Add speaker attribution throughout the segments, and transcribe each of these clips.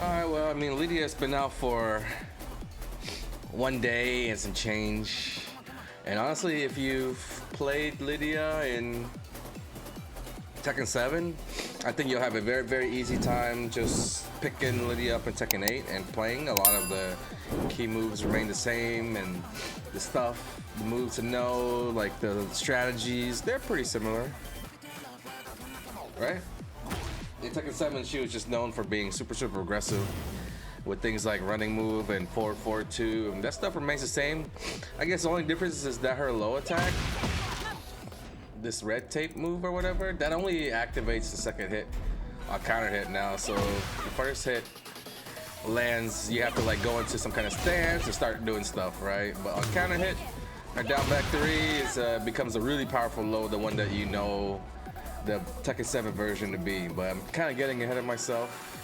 Speaker 1: Alright, well, I mean, Lydia's been out for 1 day and some change. And honestly, if you've played Lydia in Tekken 7, I think you'll have a very, very easy time just picking Lydia up in Tekken 8 and playing. A lot of the key moves remain the same, and the stuff, the moves to know, like the strategies, they're pretty similar, right? In Tekken 7, she was just known for being super, super aggressive with things like running move and forward, forward 2. And that stuff remains the same. I guess the only difference is that her low attack, this red tape move or whatever, that only activates the second hit, counter hit now. So the first hit lands, you have to like go into some kind of stance and start doing stuff, right? But on counter hit, her down back 3 is, becomes a really powerful low, the one that you know the Tekken 7 version to be. But I'm kind of getting ahead of myself.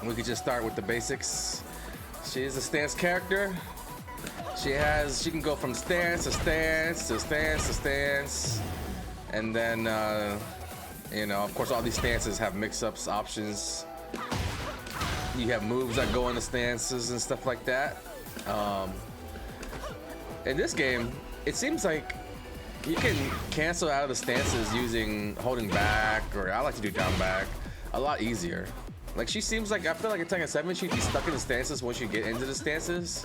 Speaker 1: We could just start with the basics. She is a stance character. She can go from stance to stance to stance to stance, and then you know, of course, all these stances have mix-ups options. You have moves that go into stances and stuff like that. In this game, it seems like you can cancel out of the stances using holding back, or I like to do down back, a lot easier. Like, she seems like, I feel like in Tekken 7 she'd be stuck in the stances once you get into the stances.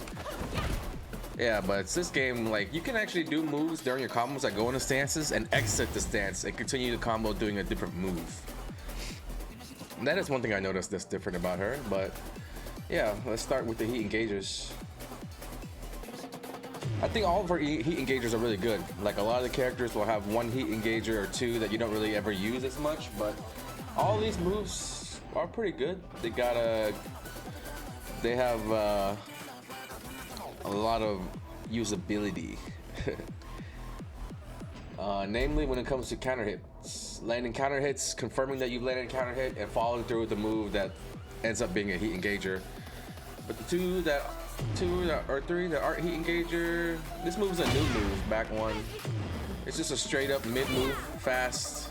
Speaker 1: Yeah, but it's this game, like, you can actually do moves during your combos that go into stances and exit the stance and continue the combo doing a different move. And that is one thing I noticed that's different about her. But yeah, let's start with the heat engagers. I think all of her heat engagers are really good. Like, a lot of the characters will have one heat engager or two that you don't really ever use as much, but all these moves are pretty good. They have a lot of usability. Namely when it comes to counter hits. Landing counter hits, confirming that you've landed a counter hit, and following through with the move that ends up being a heat engager. But the three that aren't heat engager, this move's a new move, back one. It's just a straight up mid move, fast.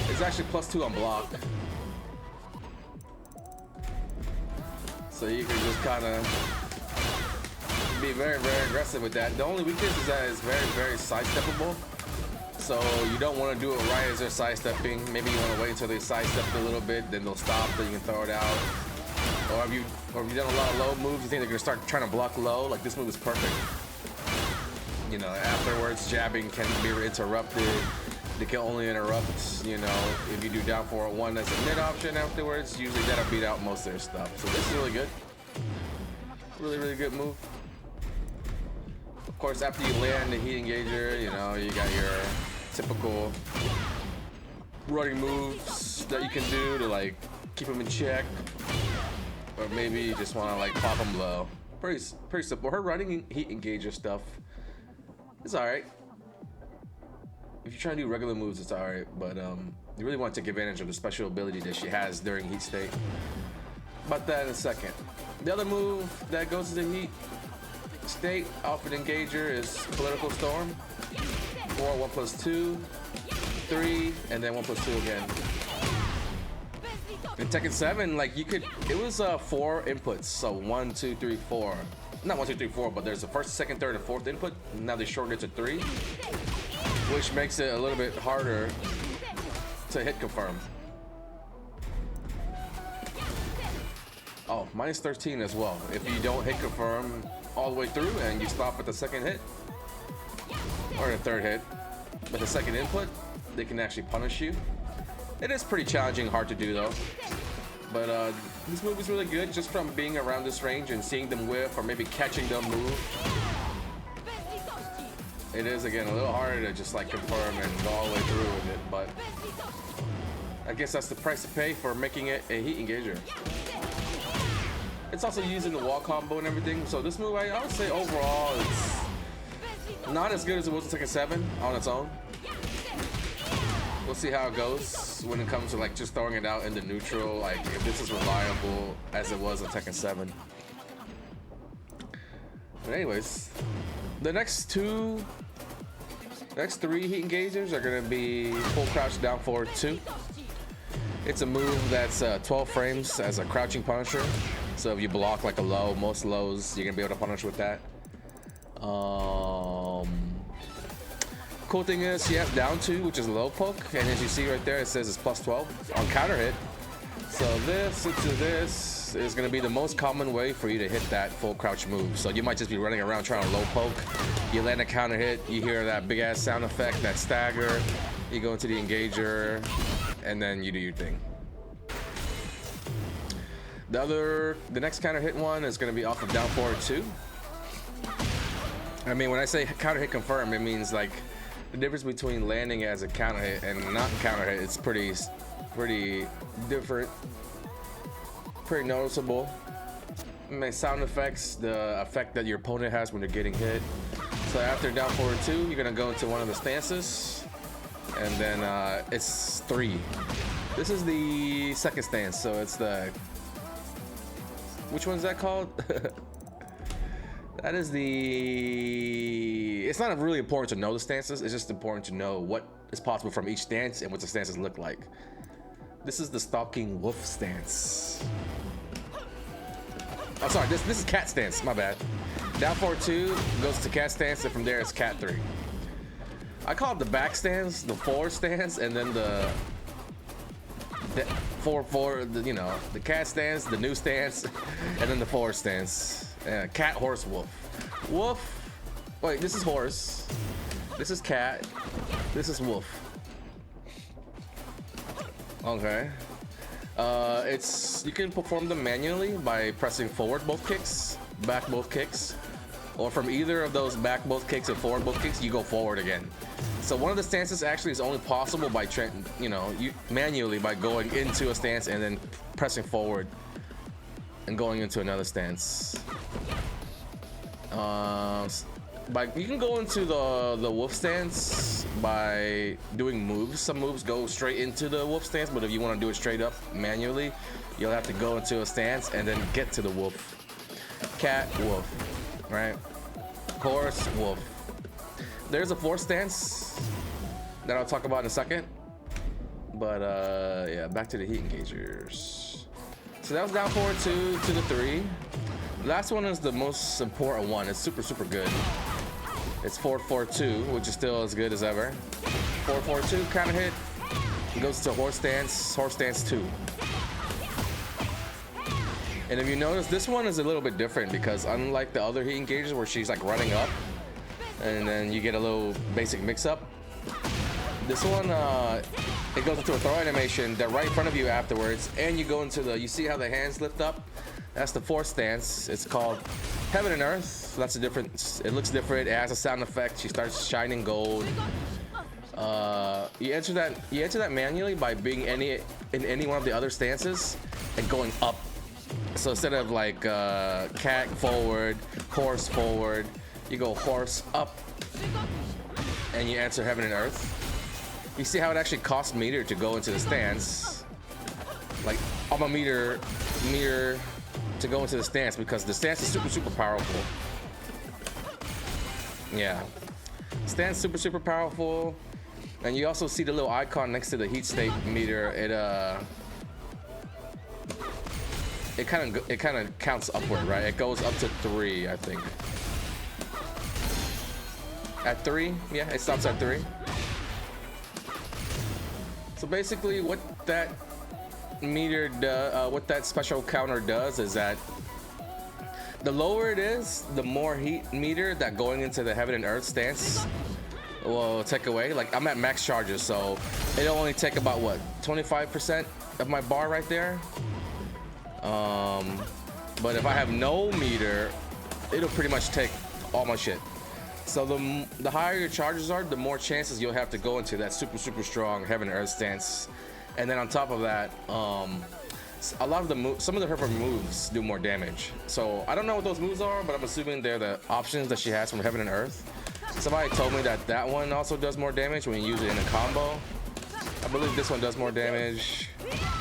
Speaker 1: It's actually +2 on block. So you can just kind of be very, very aggressive with that. The only weakness is that it's very, very sidesteppable. So you don't want to do it right as they're sidestepping. Maybe you want to wait until they sidestep a little bit, then they'll stop, then you can throw it out. Or have you done a lot of low moves, you think they're gonna start trying to block low? Like, this move is perfect. You know, afterwards, jabbing can be interrupted. They can only interrupt, you know, if you do down forward 1 as a mid option afterwards. Usually that'll beat out most of their stuff. So this is really good. Really, really good move. Of course, after you land the heat engager, you know, you got your typical running moves that you can do to, like, keep them in check. Or maybe you just want to, like, pop them low. Pretty simple. Her running heat engager stuff is alright. If you're trying to do regular moves, it's alright. But you really want to take advantage of the special ability that she has during heat state. About that in a second. The other move that goes into heat state off an engager is Political Storm. 4, 1+2, 3, and then 1+2 again. In Tekken 7, like, you could, it was 4 inputs, so 1, 2, 3, 4. Not 1, 2, 3, 4, but there's the first, second, third, and fourth input. Now they shortened it to 3, which makes it a little bit harder to hit confirm. Oh, -13 as well. If you don't hit confirm all the way through and you stop at the second hit, or the third hit, but the second input, they can actually punish you. It is pretty challenging, hard to do though. But this move is really good just from being around this range and seeing them whiff or maybe catching them move. It is, again, a little harder to just like confirm and go all the way through with it, but I guess that's the price to pay for making it a heat engager. It's also using the wall combo and everything, so this move, I would say overall, it's not as good as it was in Tekken 7 on its own. We'll see how it goes when it comes to, like, just throwing it out in the neutral, like if this is reliable as it was in Tekken 7. But anyways, the next 3 heat engagers are gonna be full crouch down forward 2. It's a move that's 12 frames as a crouching punisher. So if you block like a low, most lows, you're gonna be able to punish with that. Cool thing is she has down 2, which is low poke, and as you see right there, it says it's plus 12 on counter hit. So this into this is gonna be the most common way for you to hit that full crouch move. So you might just be running around trying to low poke. You land a counter hit, you hear that big ass sound effect, that stagger. You go into the engager, and then you do your thing. The next counter hit one is gonna be off of down forward 2. I mean, when I say counter hit confirm, it means like the difference between landing as a counter hit and not counter hit. It's pretty different, pretty noticeable. I mean, sound effects, the effect that your opponent has when they're getting hit. So after down forward 2, you're gonna go into one of the stances, and then it's 3. This is the second stance, so it's the, which one's that called? That is the, it's not really important to know the stances, it's just important to know what is possible from each stance and what the stances look like. This is the stalking wolf stance. Oh, sorry, this is cat stance, my bad. Down forward 2 goes to cat stance, and from there it's cat 3. I call it the back stance, the forward stance, and then the forward, you know, the cat stance, the new stance, and then the forward stance. Cat, horse, wolf. Wolf. Wait, this is horse. This is cat. This is wolf. Okay. It's, you can perform them manually by pressing forward both kicks, back both kicks, or from either of those back both kicks and forward both kicks, you go forward again. So one of the stances actually is only possible by manually by going into a stance and then pressing forward and going into another stance. You can go into the wolf stance by doing moves. Some moves go straight into the wolf stance, but if you want to do it straight up manually, you'll have to go into a stance and then get to the wolf. Cat, wolf, right? Horse, wolf. There's a fourth stance that I'll talk about in a second. But yeah, back to the heat engagers. So that was down forward 2 to the 3. Last one is the most important one. It's super good. It's 4-4-2, which is still as good as ever. 4-4-2 counter hit. It goes to horse stance 2. And if you notice, this one is a little bit different because unlike the other heat engagers where she's like running up and then you get a little basic mix up, this one it goes into a throw animation. They're right in front of you afterwards, and you go into the, you see how the hands lift up? That's the fourth stance. It's called Heaven and Earth. That's a different, it looks different. It has a sound effect. She starts shining gold. You enter that manually by being in any one of the other stances and going up. So instead of like cat forward, horse forward, you go horse up, and you answer Heaven and Earth. You see how it actually costs meter to go into the stance, like I'm a meter to go into the stance because the stance is super powerful. Yeah, stance super powerful. And you also see the little icon next to the heat state meter. It kind of counts upward, right? It goes up to 3, I think. At 3, yeah, it stops at 3. So basically, what that meter does, what that special counter does, is that the lower it is, the more heat meter that going into the Heaven and Earth stance will take away. Like I'm at max charges, so it'll only take about what 25% of my bar right there. But if I have no meter, it'll pretty much take all my shit. So the higher your charges are, the more chances you'll have to go into that super strong Heaven and Earth stance. And then on top of that, a lot of the some of her moves do more damage. So I don't know what those moves are, but I'm assuming they're the options that she has from Heaven and Earth. Somebody told me that that one also does more damage when you use it in a combo. I believe this one does more damage.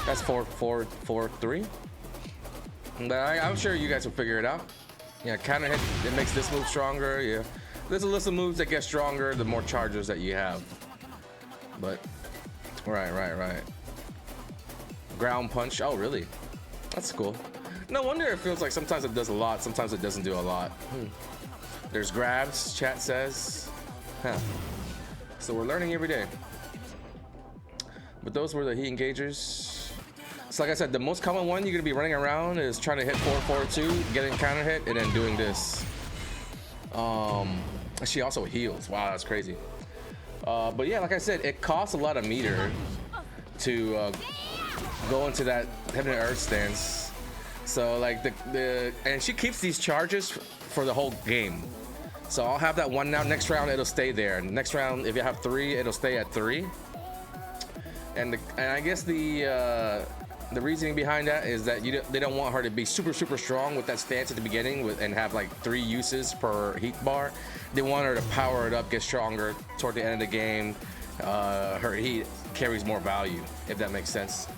Speaker 1: That's 4-4-4-3. But I'm sure you guys will figure it out. Yeah, counter hit, it makes this move stronger. Yeah, there's a list of moves that get stronger the more charges that you have. But right. ground punch. Oh, really? That's cool. No wonder it feels like sometimes it does a lot, sometimes it doesn't do a lot. There's grabs, chat says. Huh. So we're learning every day. But those were the heat engagers. So like I said, the most common one you're gonna be running around is trying to hit 4-4-2, getting counter hit, and then doing this. She also heals. Wow, that's crazy. But yeah, like I said, it costs a lot of meter to go into that heaven and earth stance. So like and she keeps these charges for the whole game. So I'll have that one now. Next round it'll stay there. Next round, if you have 3, it'll stay at 3. And I guess the reasoning behind that is that they don't want her to be super strong with that stance at the beginning and have like 3 uses per heat bar. They want her to power it up, get stronger toward the end of the game. Her heat carries more value, if that makes sense.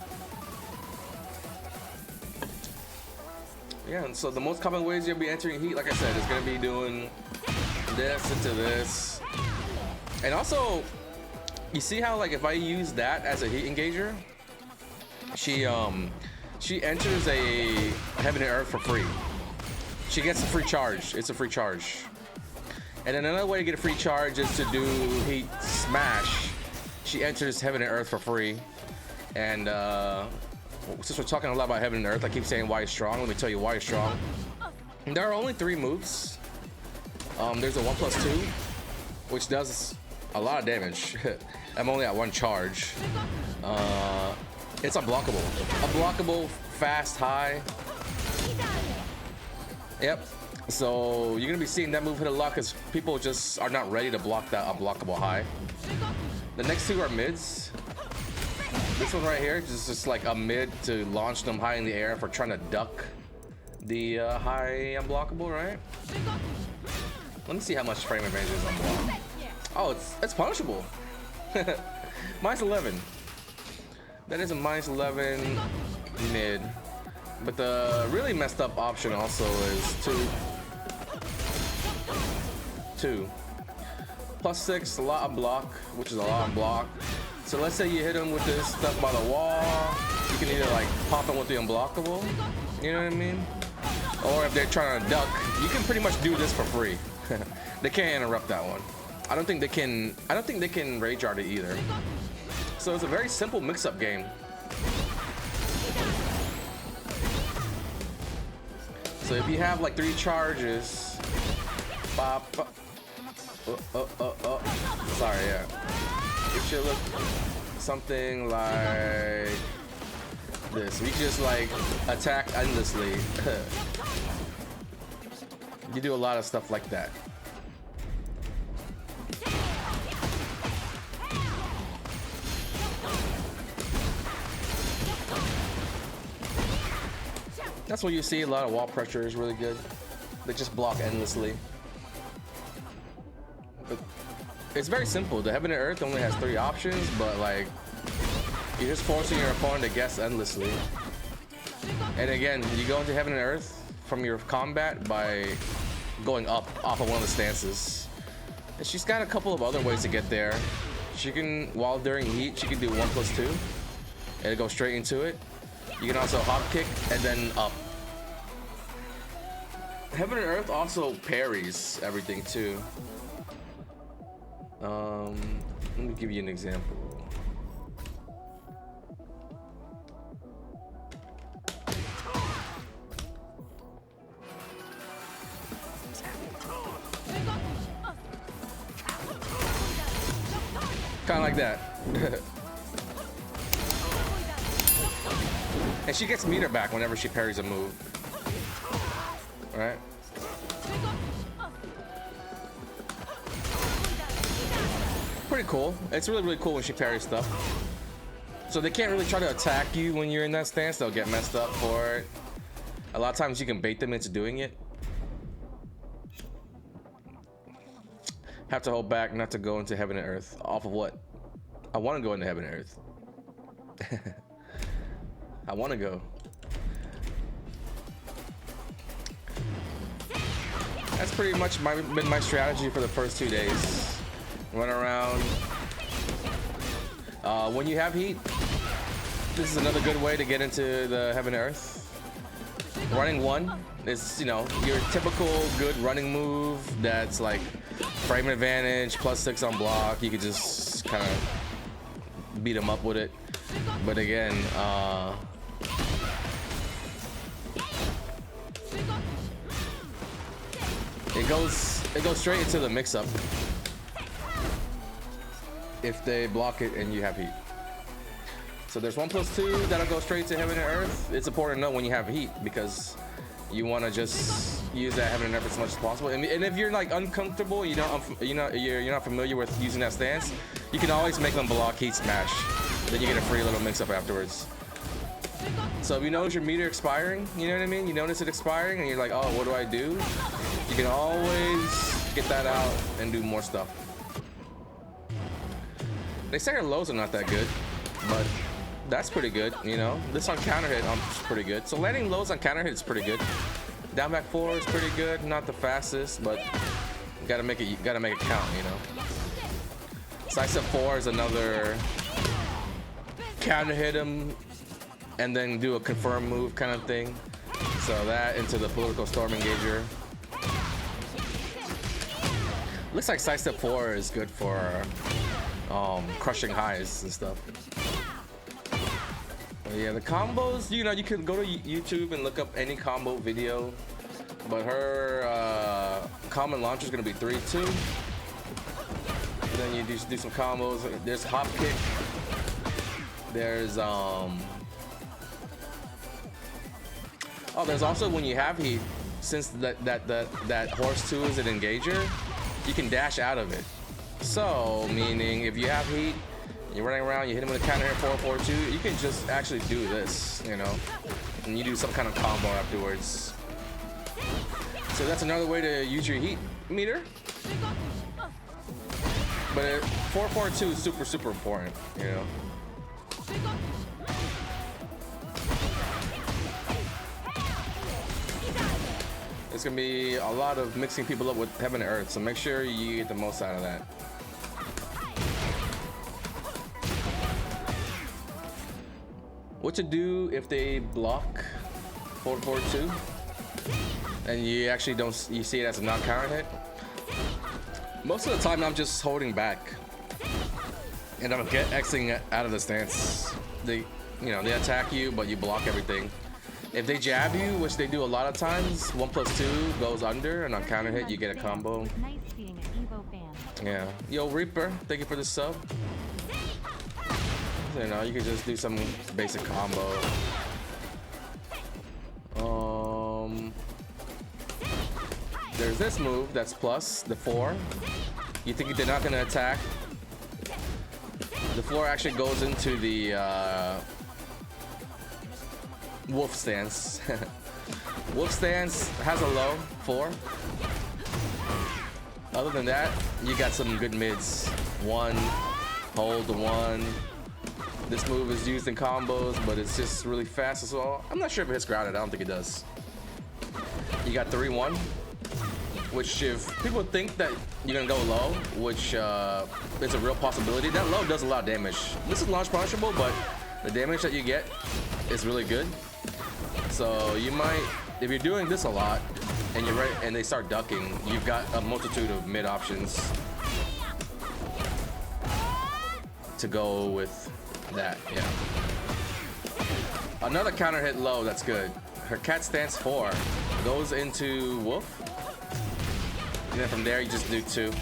Speaker 1: Yeah, and so the most common ways you'll be entering heat, like I said, is gonna be doing this into this. And also, you see how like if I use that as a heat engager, she enters a heaven and earth for free. She gets a free charge. It's a free charge. And then another way to get a free charge is to do heat smash. She enters heaven and earth for free. And since we're talking a lot about heaven and earth, I keep saying why it's strong. Let me tell you why it's strong. There are only 3 moves. There's a 1+2, which does a lot of damage. I'm only at 1 charge. It's unblockable. Unblockable, fast, high. Yep. So you're gonna be seeing that move hit a lot because people just are not ready to block that unblockable high. The next 2 are mids. This one right here is just like a mid to launch them high in the air for trying to duck the high unblockable, right? Let me see how much frame advantage is unblocked. Oh, it's punishable. -11. That is a -11 mid. But the really messed up option also is 2. +6, a lot on block, which is a lot on block. So let's say you hit him with this stuff by the wall. You can either like pop him with the unblockable, you know what I mean? Or if they're trying to duck, you can pretty much do this for free. They can't interrupt that one. I don't think they can rage art it either. So it's a very simple mix-up game. So if you have like 3 charges, sorry, yeah. It should look something like this. We just like attack endlessly. You do a lot of stuff like that. That's what you see. A lot of wall pressure is really good. They just block endlessly. But it's very simple. The heaven and earth only has 3 options, but like you're just forcing your opponent to guess endlessly. And again, you go into heaven and earth from your combat by going up off of one of the stances. And she's got a couple of other ways to get there. She can, while during heat, she can do 1+2 and go straight into it. You can also hop kick and then up. Heaven and earth also parries everything too. Let me give you an example. Kind of like that. And she gets meter back whenever she parries a move. Right? Pretty cool. It's really cool when she parries stuff. So they can't really try to attack you when you're in that stance. They'll get messed up for it. A lot of times you can bait them into doing it. Have to hold back not to go into heaven and earth. Off of what? I want to go into heaven and earth. I want to go. That's pretty much been my strategy for the first 2 days. Run around. When you have heat, This is another good way to get into the Heaven and Earth. Running 1 is, you know, your typical good running move that's like frame advantage, +6 on block. You could just kind of beat him up with it. But again, it goes straight into the mix-up if they block it and you have heat. So there's 1+2 that'll go straight to Heaven and Earth. It's important to know when you have heat because you want to just use that Heaven and Earth as much as possible. And if you're like uncomfortable, you're not familiar with using that stance, you can always make them block heat smash. Then you get a free little mix-up afterwards. So if you notice your meter expiring, you know what I mean? You notice it expiring and you're like, oh, what do I do? You can always get that out and do more stuff. They say your lows are not that good, but that's pretty good, you know. This on counter hit is pretty good. So landing lows on counter hit is pretty good. Down back 4 is pretty good. Not the fastest, but you gotta make it count, you know. Side step 4 is another counter hit him and then do a confirm move kind of thing. So that into the political storm engager. Looks like side step 4 is good for crushing highs and stuff. But yeah, the combos, you know, you can go to YouTube and look up any combo video, but her common launcher is gonna be 3-2. Then you just do some combos. There's hop kick. There's there's also when you have heat, since that horse 2 is an engager, you can dash out of it. So, meaning if you have heat, you're running around, you hit him with a counter hit 4-4-2, you can just actually do this, you know, and you do some kind of combo afterwards. So that's another way to use your heat meter. But 4-4-2 is super important, you know. There's gonna be a lot of mixing people up with Heaven and Earth, so make sure you get the most out of that. What to do if they block 4-4-2 and you actually you see it as a non counter hit? Most of the time I'm just holding back and I'm Xing out of the stance. They attack you, but you block everything. If they jab you, which they do a lot of times, 1+2 goes under, and on counter hit you get a combo. Yeah. Yo, Reaper, thank you for the sub. You know, you can just do some basic combo. There's this move that's plus the 4. You think they're not gonna attack? The 4 actually goes into the wolf stance. Wolf stance has a low 4. Other than that, you got some good mids. 1, hold the 1. This move is used in combos, but it's just really fast as well. I'm not sure if it hits grounded. I don't think it does. You got 3-1, which if people think that you're gonna go low, which is a real possibility, that low does a lot of damage. This is launch punishable, but the damage that you get is really good. So you might, if you're doing this a lot and you're right and they start ducking, you've got a multitude of mid options to go with that. Yeah. Another counter hit low that's good. Her cat stance 4 goes into wolf, and then from there you just do 2.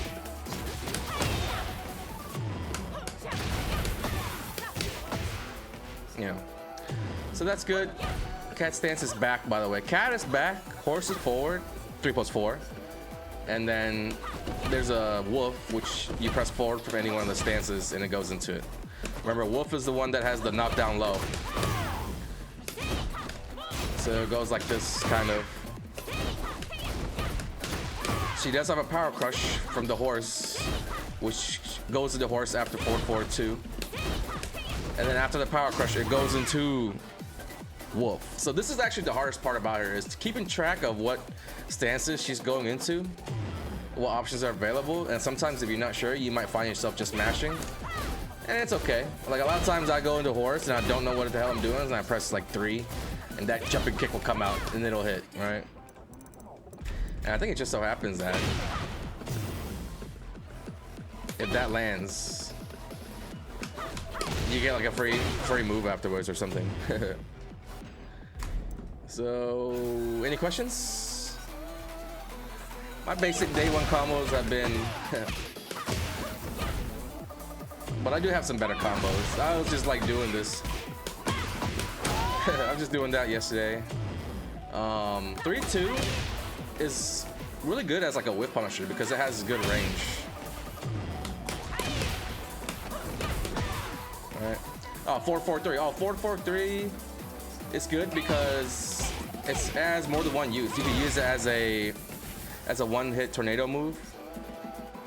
Speaker 1: Yeah. So that's good. Cat stance is back, by the way. Cat is back. Horse is forward. 3+4. And then there's a wolf, which you press forward from any one of the stances, and it goes into it. Remember, wolf is the one that has the knockdown low. So it goes like this, kind of. She does have a power crush from the horse, which goes to the horse after 4-4-2. And then after the power crush, it goes into wolf. So this is actually the hardest part about her, is keeping track of what stances she's going into, what options are available, and sometimes if you're not sure, you might find yourself just mashing. And it's okay. Like a lot of times I go into horse and I don't know what the hell I'm doing, and I press like 3, and that jumping kick will come out and it'll hit, right? And I think it just so happens that if that lands, you get like a free move afterwards or something. So, any questions? My basic day 1 combos have been but I do have some better combos. I was just like doing this. I'm just doing that yesterday. 3-2 is really good as like a whip punisher because it has good range. All right. Oh, 4-4-3. Oh, 4-4-3 is good because it has more than one use. You can use it as a one-hit tornado move.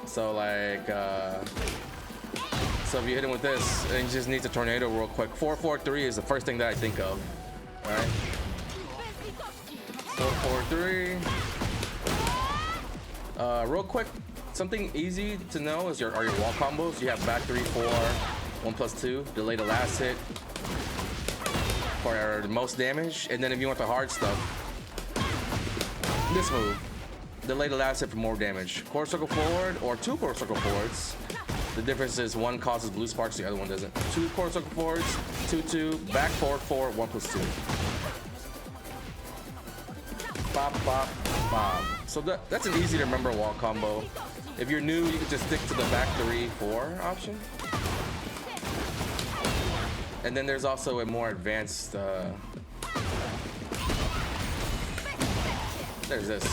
Speaker 1: So like so if you hit him with this, and you just need to tornado real quick. 4-4-3 is the first thing that I think of. All right. 4-4-3. Real quick, something easy to know is are your wall combos. You have back 3-4, 1+2, delay the last hit for the most damage, and then if you want the hard stuff, this move, delay the last hit for more damage. Quarter circle forward or 2 quarter circle forwards. The difference is one causes blue sparks, the other one doesn't. 2 quarter circle forwards, 2-2, back 4-4, 1+2. Bop, bop, bop. So that's an easy to remember wall combo. If you're new, you can just stick to the back 3-4 option. And then there's also a more advanced, there's this.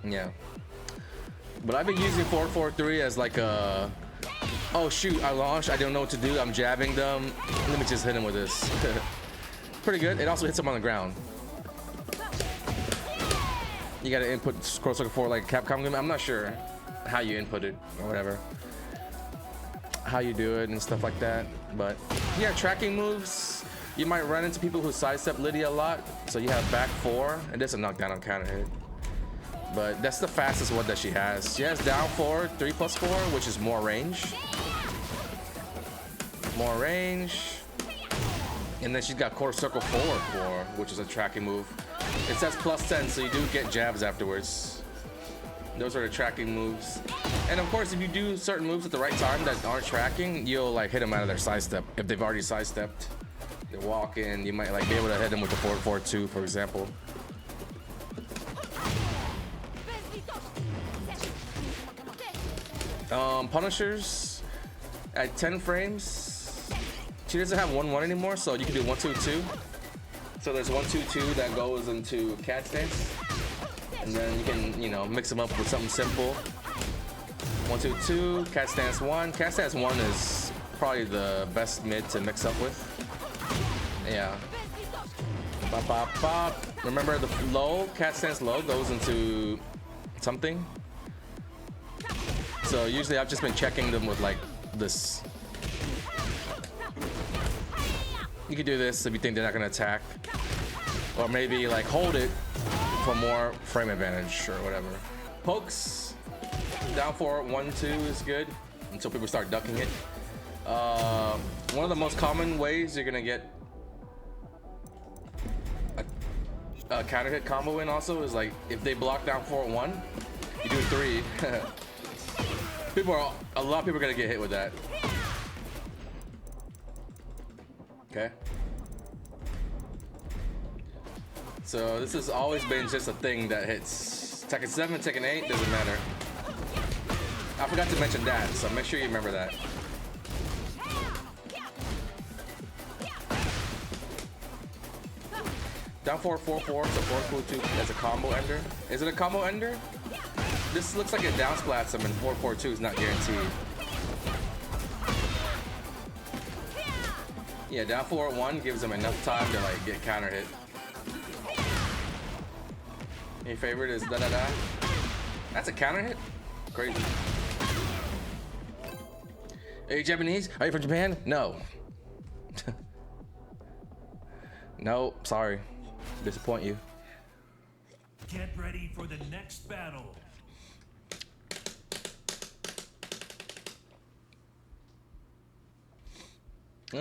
Speaker 1: Yeah. But I've been using 4-4-3 as like a, oh shoot, I launched, I don't know what to do, I'm jabbing them, let me just hit him with this. Pretty good. It also hits him on the ground. You gotta input scroll circle 4 like Capcom game. I'm not sure how you input it or whatever, how you do it and stuff like that. But yeah, tracking moves, you might run into people who sidestep Lidia a lot. So you have back 4, and this is a knockdown on counter hit. But that's the fastest one that she has. She has down 4, 3+4, which is more range. More range. And then she's got quarter circle forward 4, which is a tracking move. It says +10, so you do get jabs afterwards. Those are the tracking moves. And of course, if you do certain moves at the right time that aren't tracking, you'll like hit them out of their sidestep. If they've already sidestepped, they're walking, you might like be able to hit them with the 4-4-2, for example. Punishers at 10 frames. She doesn't have 1-1 anymore, so you can do 1-2-2. So there's 1-2-2 that goes into cat stance, and then you can, you know, mix them up with something simple. 1-2-2, cat stance 1. Cat stance 1 is probably the best mid to mix up with. Yeah. Bop, bop, bop. Remember the low, cat stance low goes into something. So usually I've just been checking them with like this. You can do this if you think they're not gonna attack. Or maybe like hold it for more frame advantage or whatever. Pokes, down 4, 1-2 is good until people start ducking it. One of the most common ways you're gonna get a counter hit combo in also is like if they block down 4-1, you do 3. A lot of people are gonna get hit with that. Okay. So this has always been just a thing that hits. Tekken 7, Tekken 8, doesn't matter. I forgot to mention that, so make sure you remember that. Down 4, 4-4, so 4-2 as a combo ender. Is it a combo ender? This looks like it down splats him, and 4-4-2 is not guaranteed. Yeah, down 4-1 gives him enough time to like get counter hit. Your favorite is da-da-da. That's a counter hit? Crazy. Are you Japanese? Are you from Japan? No. No, sorry. Disappoint you.
Speaker 2: Get ready for the next battle.
Speaker 1: It's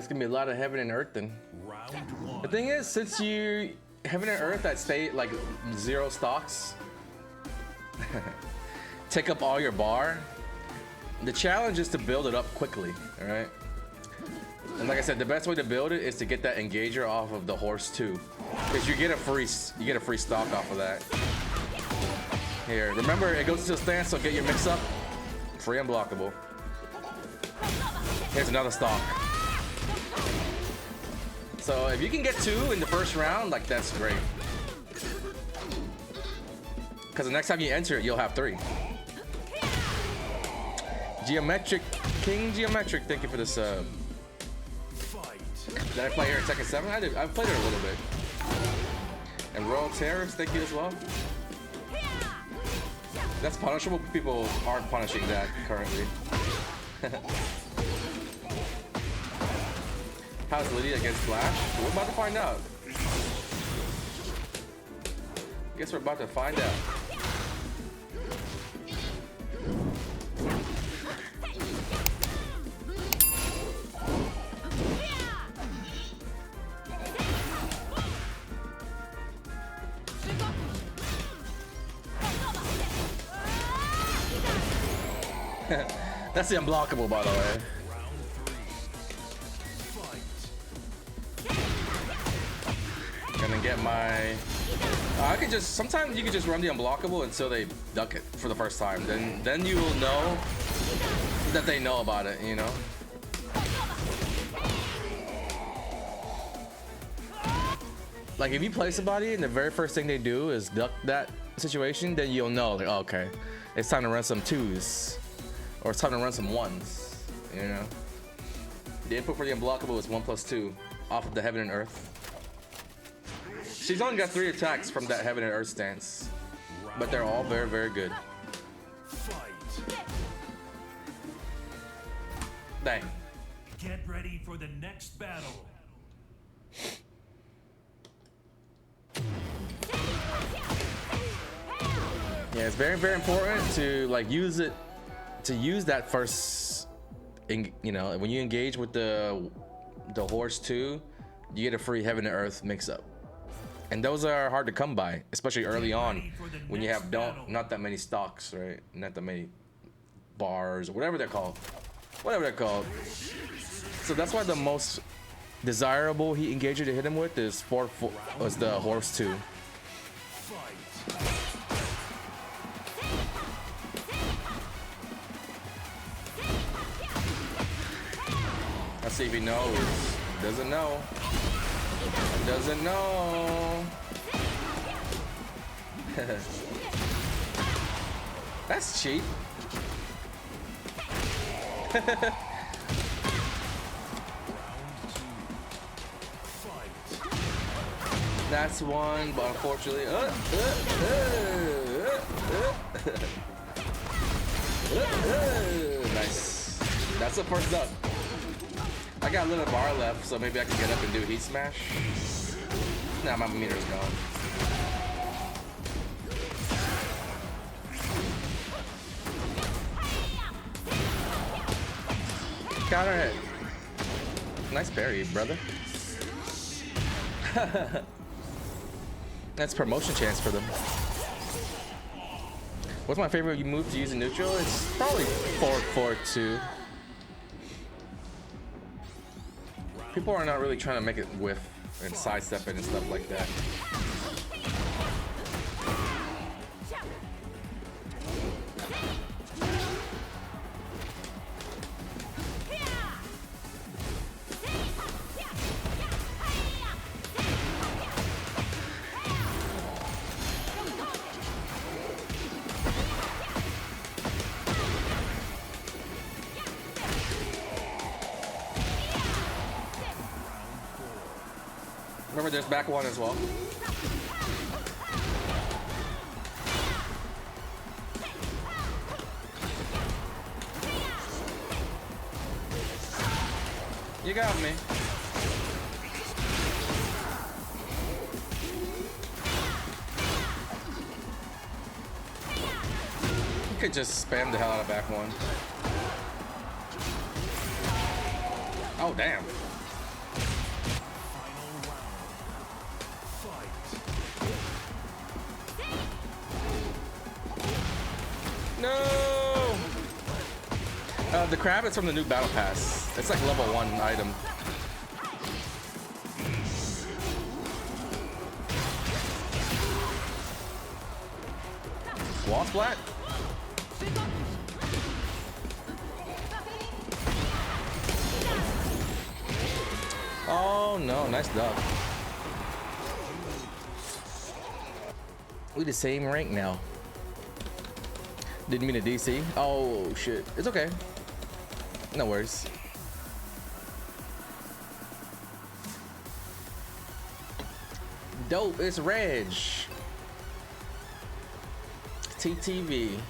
Speaker 1: gonna be a lot of heaven and earth then.
Speaker 2: Round one.
Speaker 1: The thing is, since you heaven and earth that stay like 0 stocks, take up all your bar. The challenge is to build it up quickly, all right? And like I said, the best way to build it is to get that engager off of the horse too, because you get a free stock off of that. Here, remember it goes to a stance, so get your mix up. Free unblockable. Here's another stock. So if you can get 2 in the first round, like that's great. Because the next time you enter it, you'll have 3. Geometric, King Geometric, thank you for this. Did I play here in Tekken 7? I did. I played it a little bit. And Royal Terrors, thank you as well. That's punishable. People aren't punishing that currently. How's Lidia against Flash? We're about to find out. Guess we're about to find out. That's the unblockable, by the way. Gonna get my. I could just. Sometimes you could just run the unblockable until they duck it for the first time. Then you will know that they know about it. You know. Like if you play somebody and the very first thing they do is duck that situation, then you'll know. Like, oh, okay, it's time to run some 2s. Or it's time to run some 1s, you know? The input for the unblockable is 1+2 off of the heaven and earth. She's only got 3 attacks from that heaven and earth stance, but they're all very, very good. Dang.
Speaker 2: Get ready for the next battle.
Speaker 1: Yeah, it's very, very important to like use it. To use that first, you know, when you engage with the horse too, you get a free heaven and earth mix-up, and those are hard to come by, especially early on when you have not that many stocks, right? Not that many bars or whatever they're called, So that's why the most desirable heat engager to hit him with is was the horse 2. Let's see if he knows. Doesn't know. Doesn't know. That's cheap. That's one, but unfortunately, nice. That's the first up. I got a little bar left, so maybe I can get up and do heat smash. Nah, my meter's gone. Counter hit. Nice parry, brother. That's promotion chance for them. What's my favorite move to use in neutral? It's probably 4-4-2. People are not really trying to make it whiff and sidestep it and stuff like that. Remember, there's back one as well. You got me. could just spam the hell out of back one. Oh, damn. No! The crab is from the new battle pass. It's like level 1 item. Wall splat? Oh no, nice duck. We the same rank now. Didn't mean a DC. Oh shit. It's okay. No worries. Dope, it's Reg. TTV.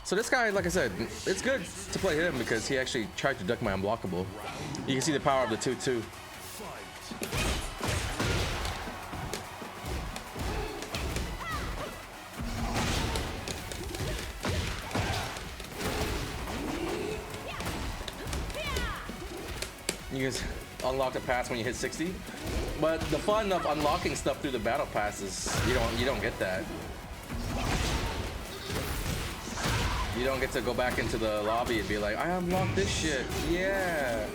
Speaker 1: So this guy, like I said, it's good to play him because he actually tried to duck my unblockable. You can see the power of the 2-2. You can unlock the pass when you hit 60, but the fun of unlocking stuff through the battle pass is you don't get that. You don't get to go back into the lobby and be like, I unlocked this shit. Yeah.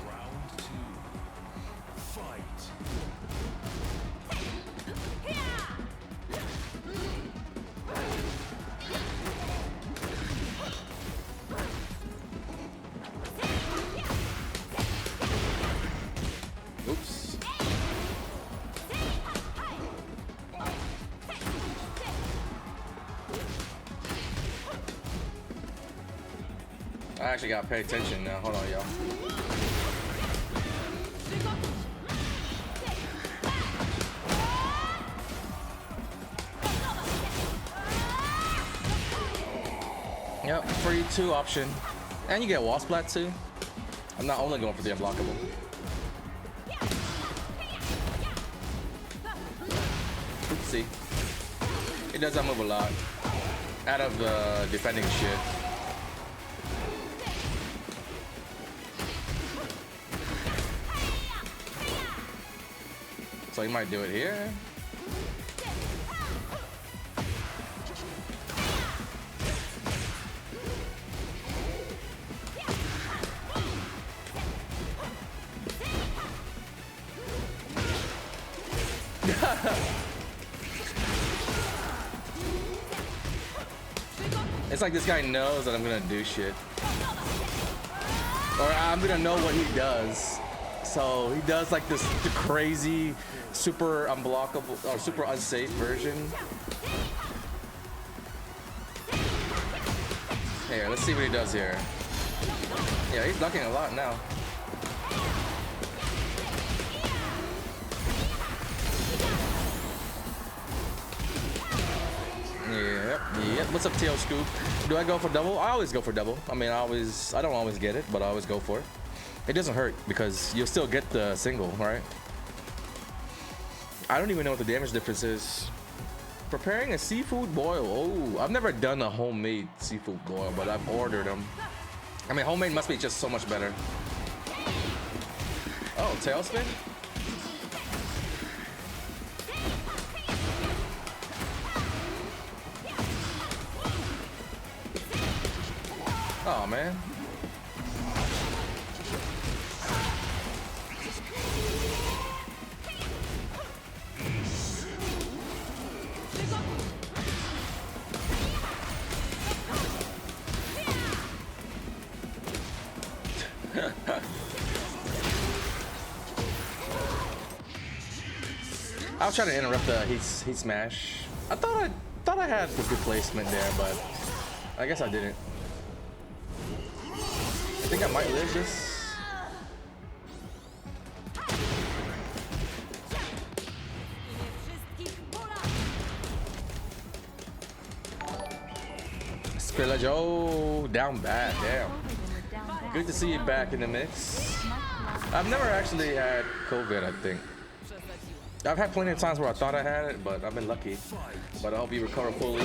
Speaker 2: Round 2. Fight.
Speaker 1: Oops. I actually gotta pay attention now. Hold on, y'all. Yep, free 2 option. And you get wall splat too. I'm not only going for the unblockable. Oopsie. It doesn't move a lot. Out of the defending shit. So you might do it here. It's like this guy knows that I'm gonna do shit. Or I'm gonna know what he does. So he does like this crazy, super unblockable or super unsafe version. Here, let's see what he does here. Yeah, he's ducking a lot now. Yep. What's up, Tail Scoop? Do I go for double? I always go for double. I mean, I don't always get it, but I always go for it. It doesn't hurt because you'll still get the single, right? I don't even know what the damage difference is. Preparing a seafood boil. Oh, I've never done a homemade seafood boil, but I've ordered them. I mean, homemade must be just so much better. Oh, tailspin? Oh, man. I was trying to interrupt the heat smash. I thought I had a good placement there, but I guess I didn't. I think I might live this. Spillage, oh, down bad, damn. Good to see you back in the mix. I've never actually had COVID, I think. I've had plenty of times where I thought I had it, but I've been lucky. But I hope you recover fully.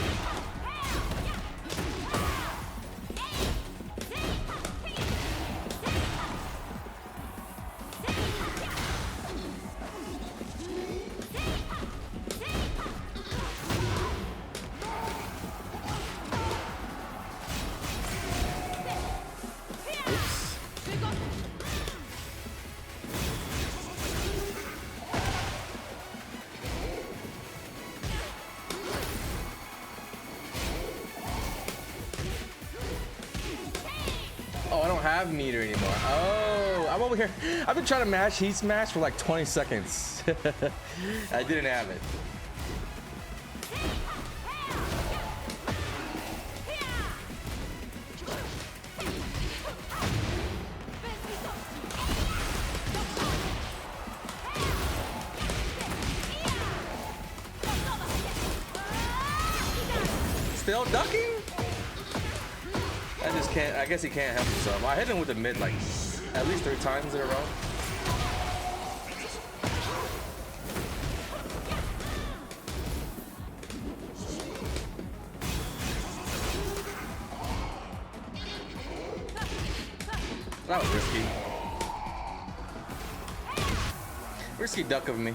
Speaker 1: Oh, I don't have meter anymore. Oh, I'm over here. I've been trying to mash Heat Smash for like 20 seconds. I didn't have it. Still ducking? I just can't. I guess he can't help himself. I hit him with the mid like at least 3 times in a row. That was risky. Risky duck of me.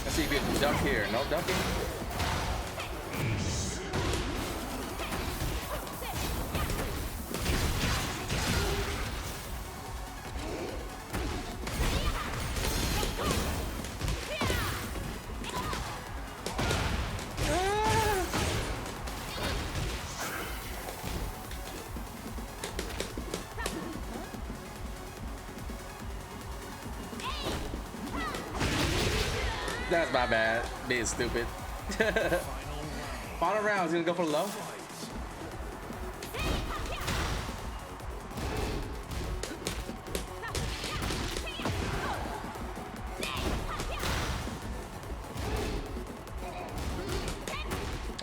Speaker 1: Let's see if you can duck here. No ducking. That's my bad. Being stupid. Final round. He's gonna go for low.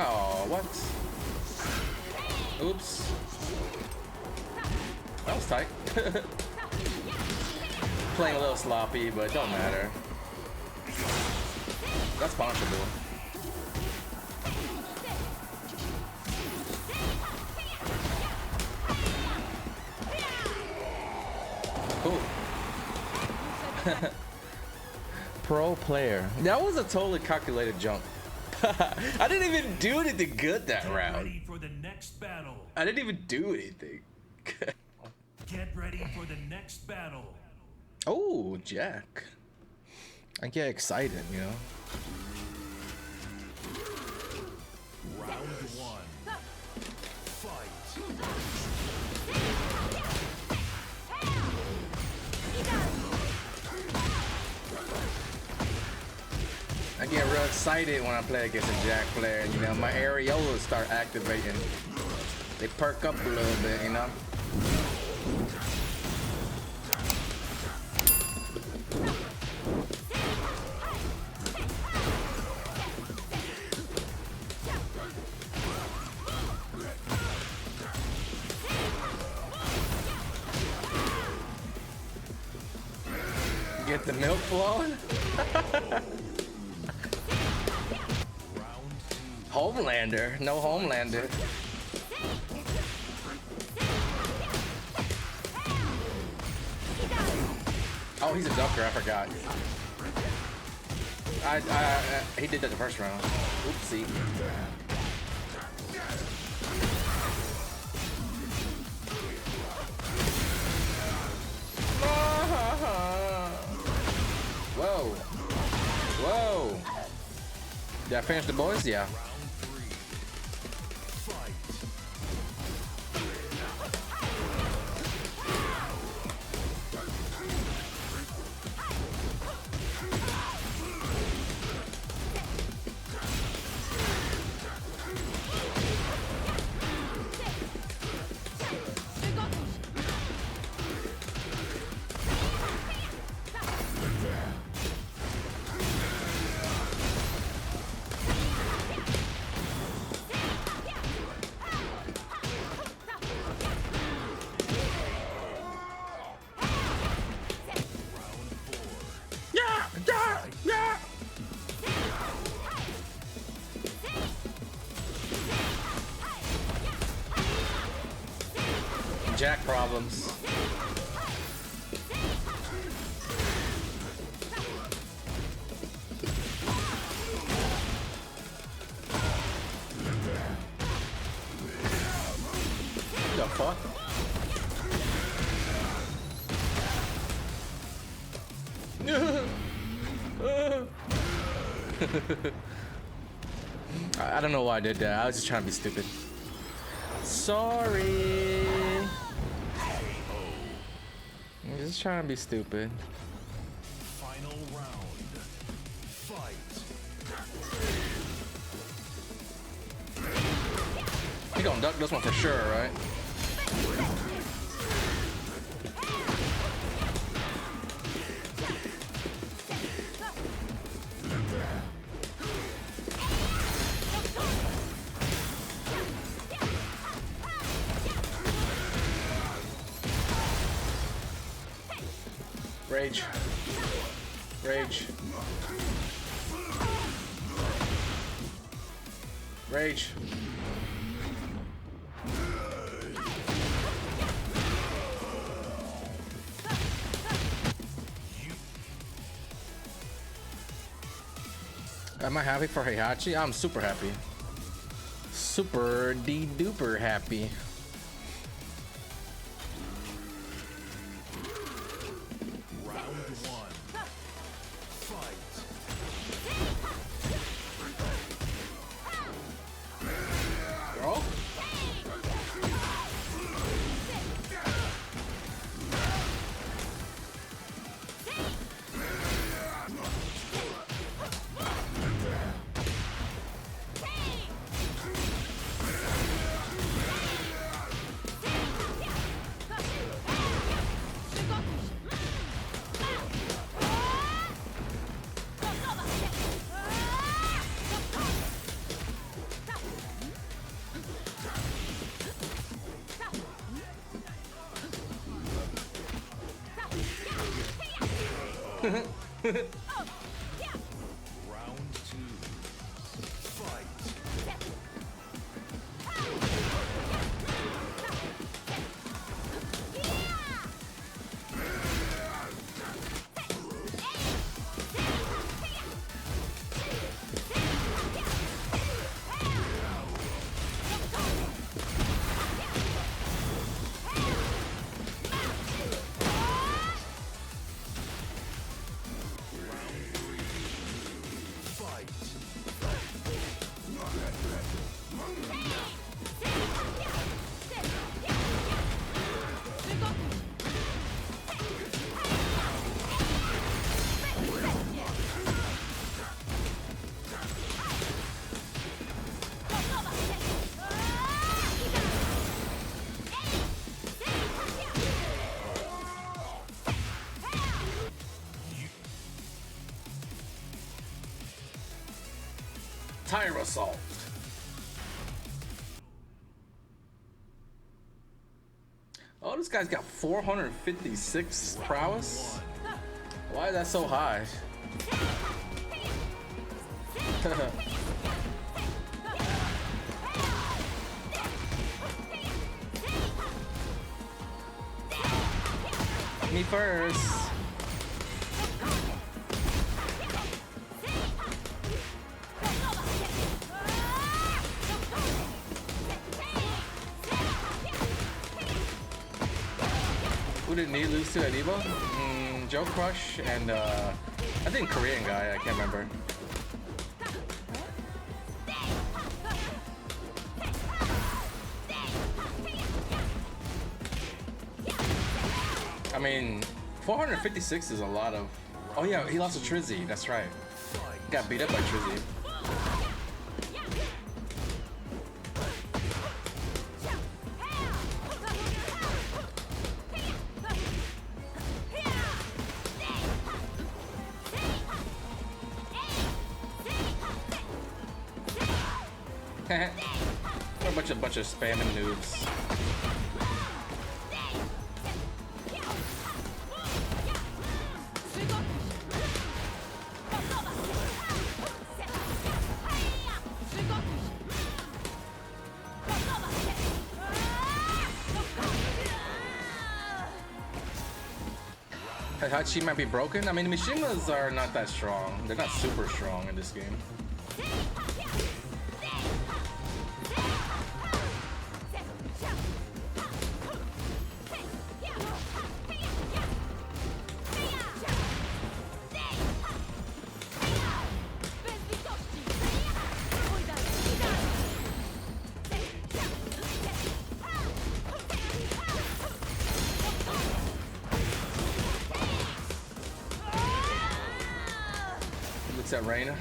Speaker 1: Oh, what? Oops. That was tight. Playing a little sloppy, but it don't matter. That's punishable. Cool. Pro player. That was a totally calculated jump. I didn't even do anything good that round.
Speaker 2: Ready for the next battle.
Speaker 1: I didn't even do anything.
Speaker 2: Get ready for the next battle.
Speaker 1: Oh, Jack. I get excited, you know.
Speaker 2: Round 1. Fight.
Speaker 1: I get real excited when I play against a Jack player. You know, my areolas start activating. They perk up a little bit, you know. Get the milk flowing. Homelander, no Homelander. Oh, he's a ducker. I forgot. He did that the first round. Oopsie. Whoa. Whoa. Did I finish the boys? Yeah. jack problems. What the fuck? I don't know why I did that. I was just trying to be stupid. Sorry. I'm just trying to be stupid.
Speaker 2: Final round. Fight.
Speaker 1: He gonna duck this one for sure, right? Rage. Rage. Rage. Am I happy for Heihachi? I'm super happy. Super duper happy.
Speaker 2: Round 2. Fight.
Speaker 1: Tire assault. Oh, this guy's got 456 prowess. Why is that so high? Me first. Who did Knee lose to at Evo? Joe Crush and I think Korean guy, I can't remember. I mean, 456 is a lot of... Oh yeah, he lost to Trizzy, that's right. Got beat up by Trizzy. a bunch of spamming noobs. Hachi might be broken. I mean, Mishimas are not that strong. They're not super strong in this game. Looks at Reina.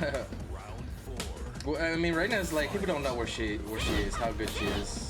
Speaker 1: Well, I mean, Reina is like, people don't know where she is, how good she is.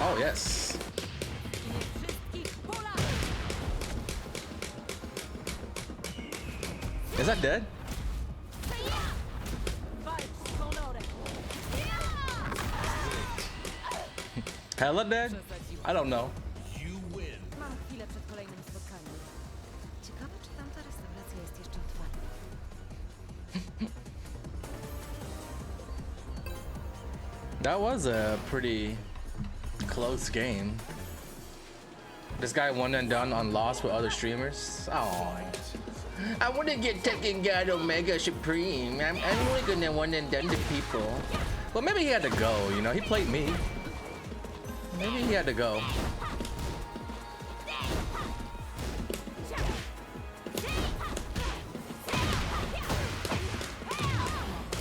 Speaker 1: Oh, yes. Is that dead? Hella dead? I don't know.
Speaker 2: You win.
Speaker 3: Mam chwilę przed kolejnym spotkaniem. Ciekawe, czy tamta restauracja jest jeszcze otwarta.
Speaker 1: That was a pretty close game. This guy one and done on Lost with other streamers. Oh, I want to get Tekken God Omega Supreme. I'm only gonna one and done to people. Well, maybe he had to go. You know, he played me. Maybe he had to go.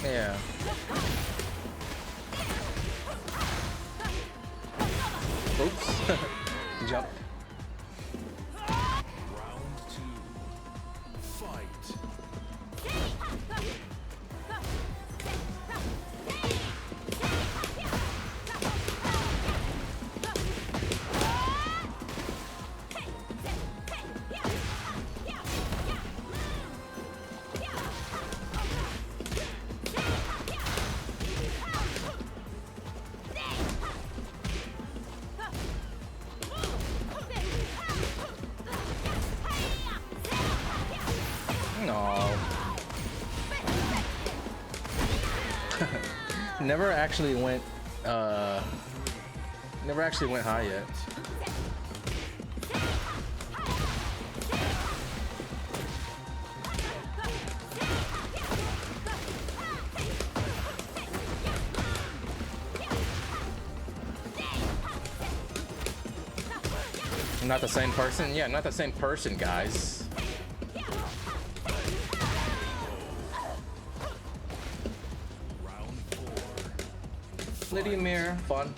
Speaker 1: Yeah. Oops. Jump.
Speaker 2: Round 2. Fight.
Speaker 1: No. Never actually went high yet. Not the same person? Yeah, not the same person, guys.
Speaker 2: Round 4.
Speaker 1: Lidia Mirror, fun.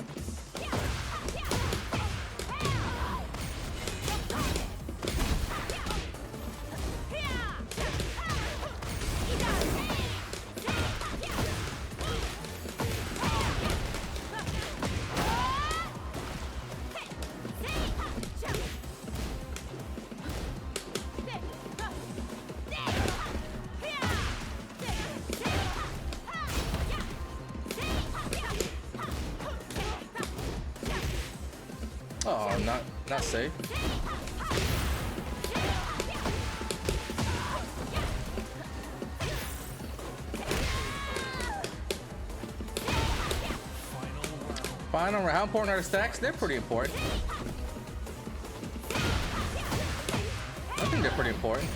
Speaker 1: Oh, not safe. Final round. How important are the stacks? They're pretty important. I think they're pretty important.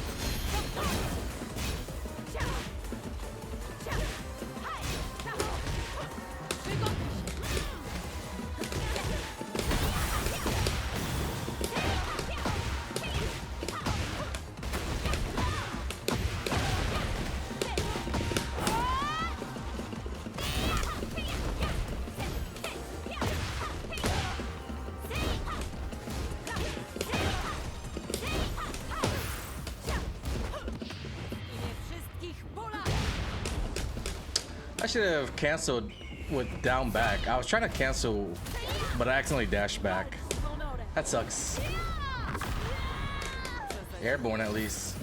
Speaker 1: should have canceled with down back. I was trying to cancel, but I accidentally dashed back. That sucks. Airborne at least.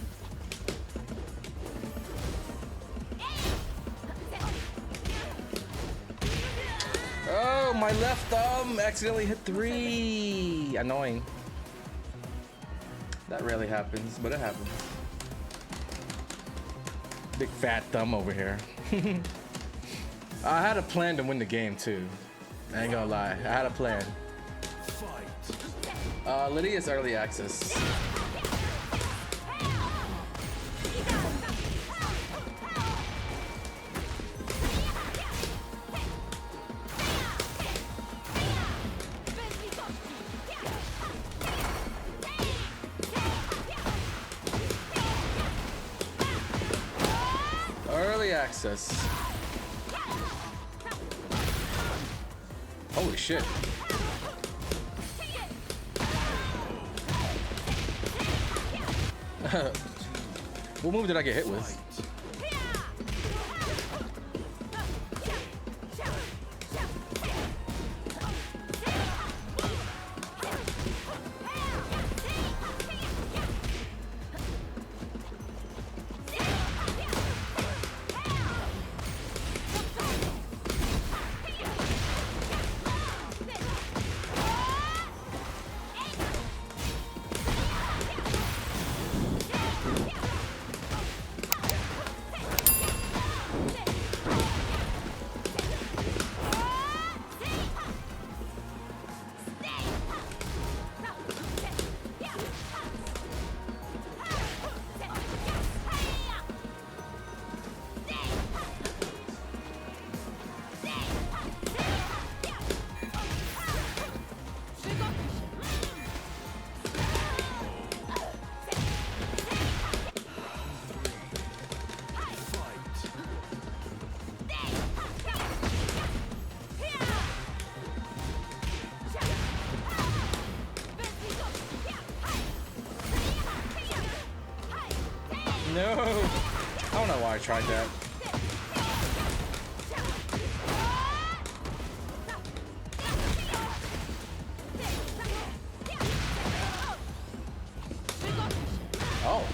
Speaker 1: Oh, my left thumb accidentally hit 3. Annoying. That rarely happens, but it happens. Big fat thumb over here. I had a plan to win the game too. I ain't gonna lie. I had a plan. Lydia's early access. Early access. Holy shit. What move did I get hit with? No! I don't know why I tried that. Oh.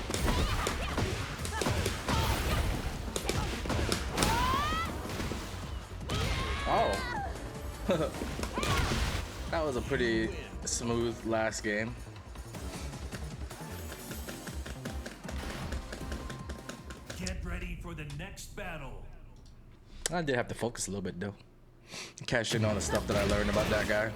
Speaker 1: Oh. That was a pretty smooth last game.
Speaker 2: Get ready for the next battle.
Speaker 1: I did have to focus a little bit though. Cash in on the stuff that I learned about that guy.